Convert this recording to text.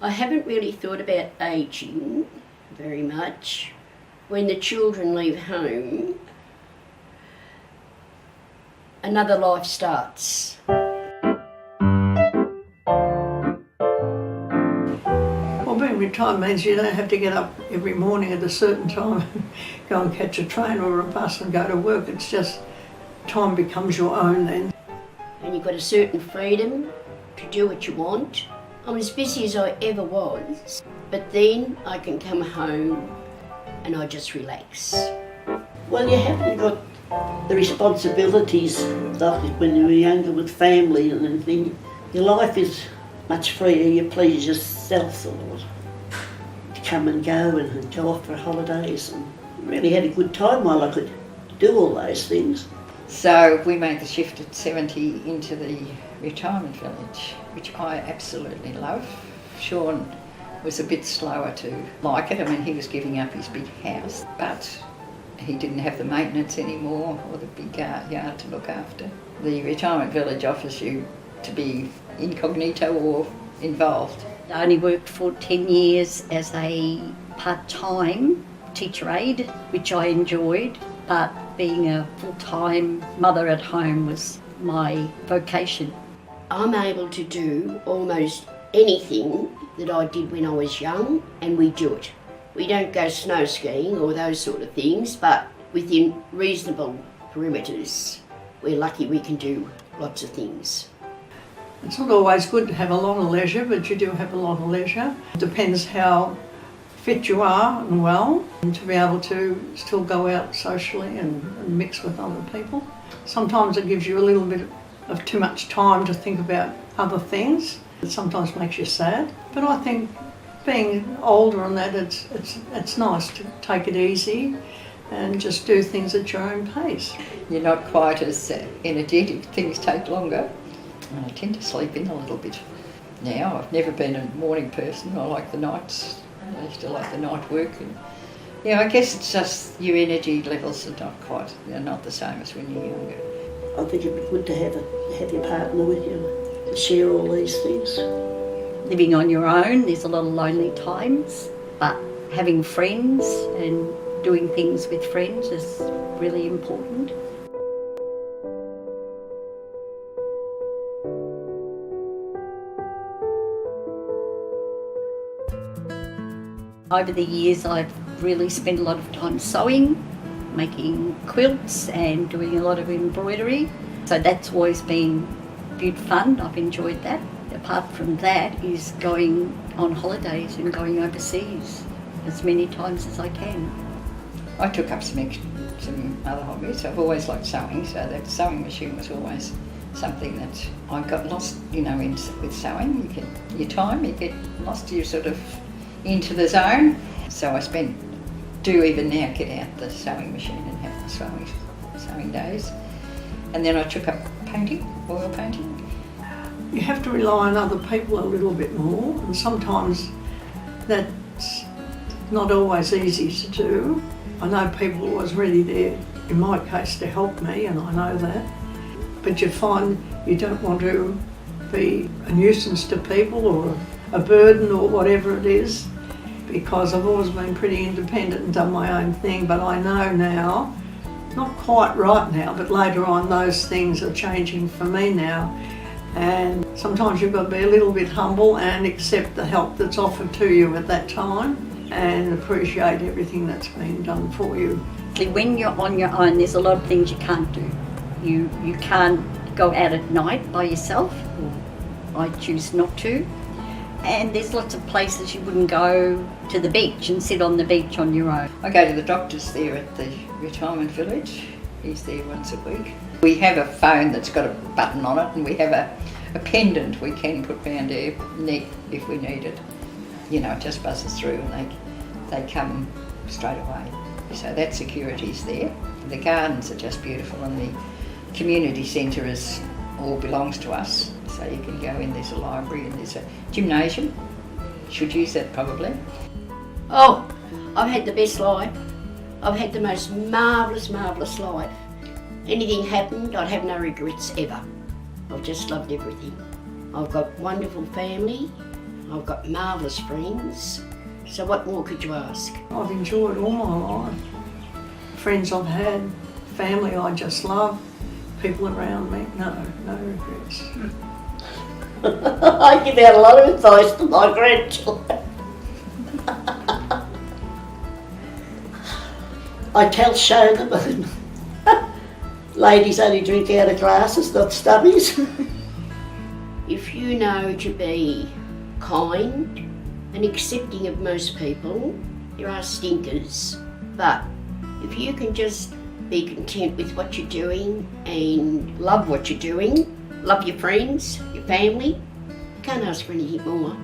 I haven't really thought about ageing very much. When the children leave home, another life starts. Well, being retired means you don't have to get up every morning at a certain time and go and catch a train or a bus and go to work. It's just time becomes your own then. And you've got a certain freedom to do what you want. I'm as busy as I ever was, but then I can come home and I just relax. Well, you haven't got the responsibilities like when you were younger with family and everything. Your life is much freer, you please yourself sort of to come and go and go off for holidays, and really had a good time while I could do all those things. So we made the shift at 70 into the retirement village, which I absolutely love. Sean was a bit slower to like it. I mean, he was giving up his big house, but he didn't have the maintenance anymore or the big yard to look after. The retirement village offers you to be incognito or involved. I only worked for 10 years as a part-time teacher aide, which I enjoyed, but being a full-time mother at home was my vocation. I'm able to do almost anything that I did when I was young, and we do it. We don't go snow skiing or those sort of things, but within reasonable perimeters, we're lucky we can do lots of things. It's not always good to have a lot of leisure, but you do have a lot of leisure. It depends how fit you are and well, and to be able to still go out socially and mix with other people. Sometimes it gives you a little bit of too much time to think about other things. It sometimes makes you sad, but I think being older and that, it's nice to take it easy and just do things at your own pace. You're not quite as energetic, things take longer. I tend to sleep in a little bit now. I've never been a morning person. I like the nights. I used to like the night work. And, yeah, I guess it's just your energy levels are they're not the same as when you're younger. I think it'd be good to have your partner with you to share all these things. Living on your own, there's a lot of lonely times, but having friends and doing things with friends is really important. Over the years, I've really spent a lot of time sewing, making quilts and doing a lot of embroidery. So that's always been good fun. I've enjoyed that. Apart from that is going on holidays and going overseas as many times as I can. I took up some other hobbies. I've always liked sewing, so that sewing machine was always something that I got lost, with sewing. You get lost, you're sort of into the zone. So I do even now get out the sewing machine and have the sewing days. And then I took up painting, oil painting. You have to rely on other people a little bit more, and sometimes that's not always easy to do. I know people are always ready there, in my case, to help me, and I know that. But you find you don't want to be a nuisance to people or a burden or whatever it is, because I've always been pretty independent and done my own thing, but I know now, not quite right now, but later on those things are changing for me now. And sometimes you've got to be a little bit humble and accept the help that's offered to you at that time and appreciate everything that's been done for you. When you're on your own, there's a lot of things you can't do. You can't go out at night by yourself. I choose not to. And there's lots of places you wouldn't go to the beach and sit on the beach on your own. I go to the doctor's there at the retirement village. He's there once a week. We have a phone that's got a button on it, and we have a pendant we can put round our neck if we need it. It just buzzes through and they come straight away. So that security's there. The gardens are just beautiful, and the community centre all belongs to us. So you can go in, there's a library and there's a gymnasium. Should use that probably. Oh, I've had the best life. I've had the most marvellous life. Anything happened, I'd have no regrets ever. I've just loved everything. I've got wonderful family. I've got marvellous friends. So what more could you ask? I've enjoyed all my life. Friends I've had, family I just love, people around me, no regrets. I give out a lot of advice to my grandchildren. show them. Ladies only drink out of glasses, not stubbies. If you know to be kind and accepting of most people, there are stinkers. But if you can just be content with what you're doing and love what you're doing, love your friends, your family, can't ask for anything more.